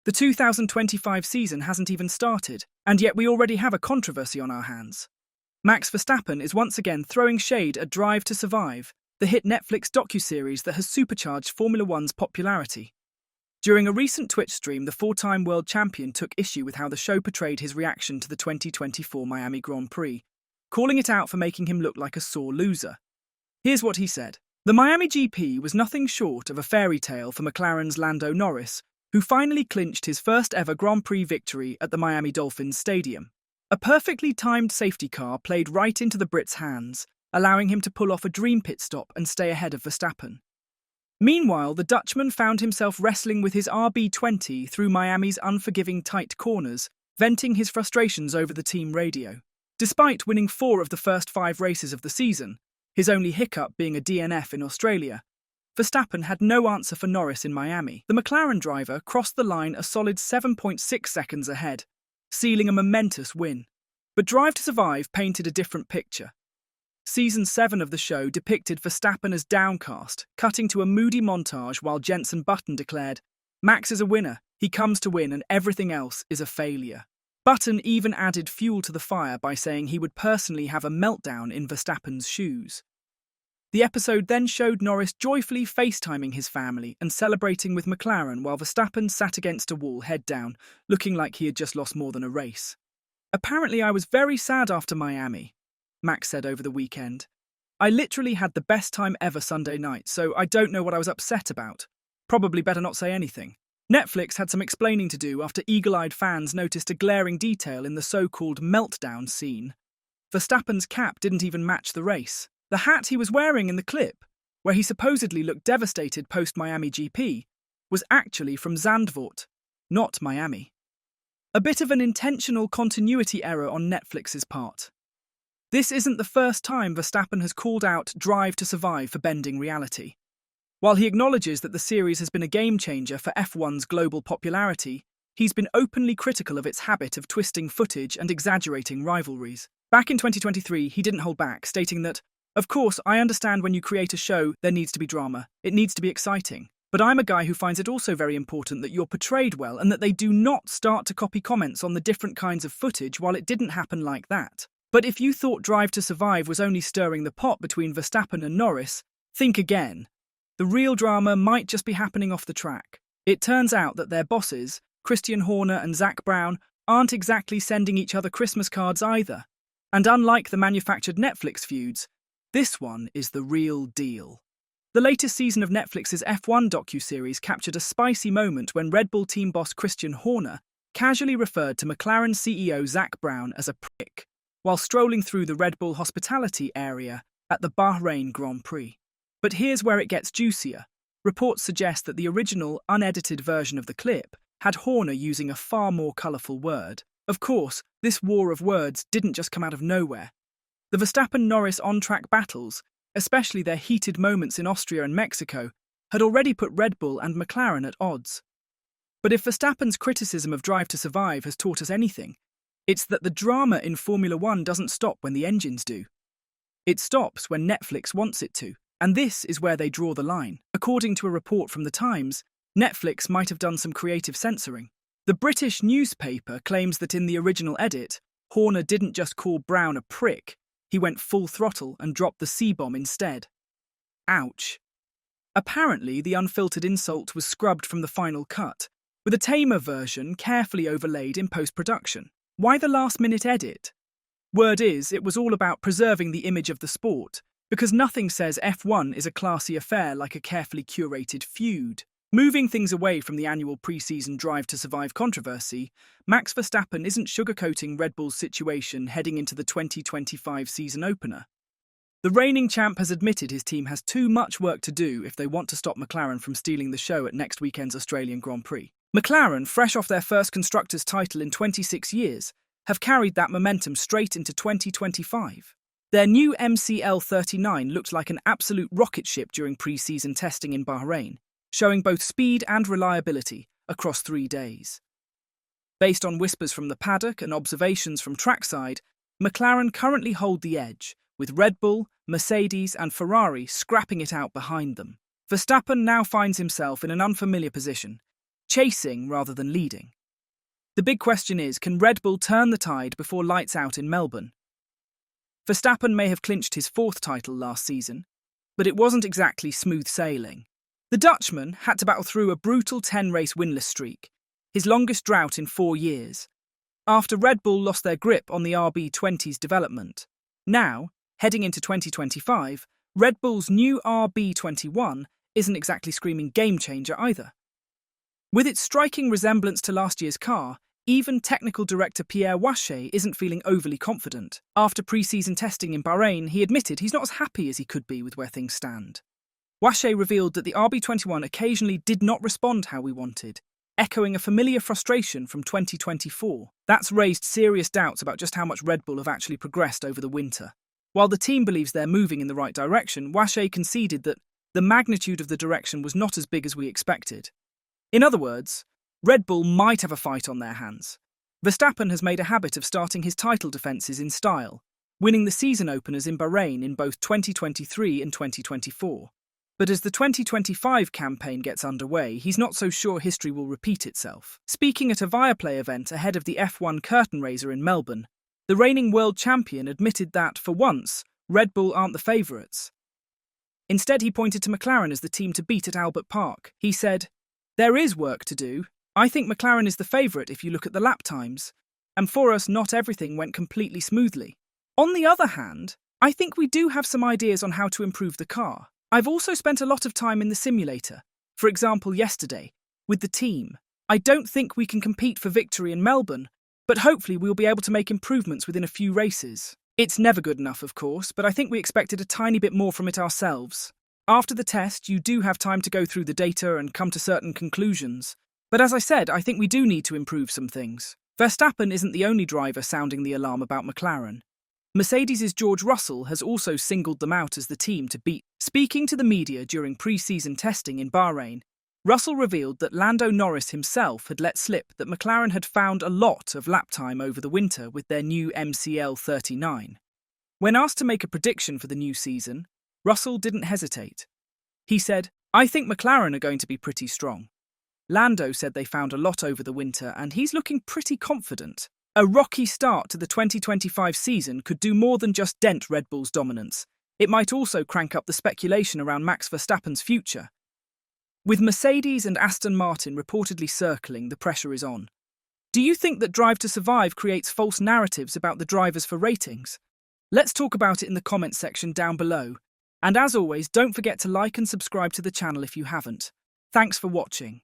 The 2025 season hasn't even started, and yet we already have a controversy on our hands. Max Verstappen is once again throwing shade at Drive to Survive, the hit Netflix docuseries that has supercharged Formula One's popularity. During a recent Twitch stream, the four-time world champion took issue with how the show portrayed his reaction to the 2024 Miami Grand Prix, calling it out for making him look like a sore loser. Here's what he said. The Miami GP was nothing short of a fairy tale for McLaren's Lando Norris, who finally clinched his first ever Grand Prix victory at the Miami Dolphins Stadium. A perfectly timed safety car played right into the Brit's hands, allowing him to pull off a dream pit stop and stay ahead of Verstappen. Meanwhile, the Dutchman found himself wrestling with his RB20 through Miami's unforgiving tight corners, venting his frustrations over the team radio. Despite winning 4 of the first 5 races of the season, his only hiccup being a DNF in Australia, Verstappen had no answer for Norris in Miami. The McLaren driver crossed the line a solid 7.6 seconds ahead, sealing a momentous win. But Drive to Survive painted a different picture. Season 7 of the show depicted Verstappen as downcast, cutting to a moody montage while Jenson Button declared, "Max is a winner, he comes to win and everything else is a failure." Button even added fuel to the fire by saying he would personally have a meltdown in Verstappen's shoes. The episode then showed Norris joyfully FaceTiming his family and celebrating with McLaren while Verstappen sat against a wall head down, looking like he had just lost more than a race. "Apparently I was very sad after Miami," Max said over the weekend. "I literally had the best time ever Sunday night, so I don't know what I was upset about. Probably better not say anything." Netflix had some explaining to do after eagle-eyed fans noticed a glaring detail in the so-called meltdown scene. Verstappen's cap didn't even match the race. The hat he was wearing in the clip, where he supposedly looked devastated post-Miami GP, was actually from Zandvoort, not Miami. A bit of an intentional continuity error on Netflix's part. This isn't the first time Verstappen has called out Drive to Survive for bending reality. While he acknowledges that the series has been a game-changer for F1's global popularity, he's been openly critical of its habit of twisting footage and exaggerating rivalries. Back in 2023, he didn't hold back, stating that, "Of course, I understand when you create a show, there needs to be drama. It needs to be exciting. But I'm a guy who finds it also very important that you're portrayed well and that they do not start to copy comments on the different kinds of footage while it didn't happen like that. But if you thought Drive to Survive was only stirring the pot between Verstappen and Norris, think again. The real drama might just be happening off the track. It turns out that their bosses, Christian Horner and Zach Brown, aren't exactly sending each other Christmas cards either. And unlike the manufactured Netflix feuds, this one is the real deal." The latest season of Netflix's F1 docuseries captured a spicy moment when Red Bull team boss Christian Horner casually referred to McLaren CEO Zach Brown as a prick while strolling through the Red Bull hospitality area at the Bahrain Grand Prix. But here's where it gets juicier. Reports suggest that the original, unedited version of the clip had Horner using a far more colourful word. Of course, this war of words didn't just come out of nowhere. The Verstappen-Norris on-track battles, especially their heated moments in Austria and Mexico, had already put Red Bull and McLaren at odds. But if Verstappen's criticism of Drive to Survive has taught us anything, it's that the drama in Formula One doesn't stop when the engines do. It stops when Netflix wants it to, and this is where they draw the line. According to a report from The Times, Netflix might have done some creative censoring. The British newspaper claims that in the original edit, Horner didn't just call Brown a prick, he went full throttle and dropped the C-bomb instead. Ouch. Apparently, the unfiltered insult was scrubbed from the final cut, with a tamer version carefully overlaid in post-production. Why the last-minute edit? Word is, it was all about preserving the image of the sport, because nothing says F1 is a classy affair like a carefully curated feud. Moving things away from the annual pre-season Drive to Survive controversy, Max Verstappen isn't sugarcoating Red Bull's situation heading into the 2025 season opener. The reigning champ has admitted his team has too much work to do if they want to stop McLaren from stealing the show at next weekend's Australian Grand Prix. McLaren, fresh off their first constructors' title in 26 years, have carried that momentum straight into 2025. Their new MCL39 looked like an absolute rocket ship during pre-season testing in Bahrain, showing both speed and reliability across 3 days. Based on whispers from the paddock and observations from trackside, McLaren currently hold the edge, with Red Bull, Mercedes and Ferrari scrapping it out behind them. Verstappen now finds himself in an unfamiliar position, chasing rather than leading. The big question is, can Red Bull turn the tide before lights out in Melbourne? Verstappen may have clinched his 4th title last season, but it wasn't exactly smooth sailing. The Dutchman had to battle through a brutal 10-race winless streak, his longest drought in 4 years, after Red Bull lost their grip on the RB20's development. Now, heading into 2025, Red Bull's new RB21 isn't exactly screaming game-changer either. With its striking resemblance to last year's car, even technical director Pierre Wache isn't feeling overly confident. After pre-season testing in Bahrain, he admitted he's not as happy as he could be with where things stand. Wache revealed that the RB21 occasionally did not respond how we wanted, echoing a familiar frustration from 2024. That's raised serious doubts about just how much Red Bull have actually progressed over the winter. While the team believes they're moving in the right direction, Wache conceded that the magnitude of the direction was not as big as we expected. In other words, Red Bull might have a fight on their hands. Verstappen has made a habit of starting his title defences in style, winning the season openers in Bahrain in both 2023 and 2024. But as the 2025 campaign gets underway, he's not so sure history will repeat itself. Speaking at a Viaplay event ahead of the F1 curtain raiser in Melbourne, the reigning world champion admitted that, for once, Red Bull aren't the favourites. Instead, he pointed to McLaren as the team to beat at Albert Park. He said, "There is work to do. I think McLaren is the favourite if you look at the lap times. And for us, not everything went completely smoothly. On the other hand, I think we do have some ideas on how to improve the car. I've also spent a lot of time in the simulator, for example yesterday, with the team. I don't think we can compete for victory in Melbourne, but hopefully we'll be able to make improvements within a few races. It's never good enough, of course, but I think we expected a tiny bit more from it ourselves. After the test, you do have time to go through the data and come to certain conclusions. But as I said, I think we do need to improve some things." Verstappen isn't the only driver sounding the alarm about McLaren. Mercedes' George Russell has also singled them out as the team to beat. Speaking to the media during pre-season testing in Bahrain, Russell revealed that Lando Norris himself had let slip that McLaren had found a lot of lap time over the winter with their new MCL 39. When asked to make a prediction for the new season, Russell didn't hesitate. He said, "I think McLaren are going to be pretty strong. Lando said they found a lot over the winter and he's looking pretty confident. A rocky start to the 2025 season could do more than just dent Red Bull's dominance. It might also crank up the speculation around Max Verstappen's future." With Mercedes and Aston Martin reportedly circling, the pressure is on. Do you think that Drive to Survive creates false narratives about the drivers for ratings? Let's talk about it in the comments section down below. And as always, don't forget to like and subscribe to the channel if you haven't. Thanks for watching.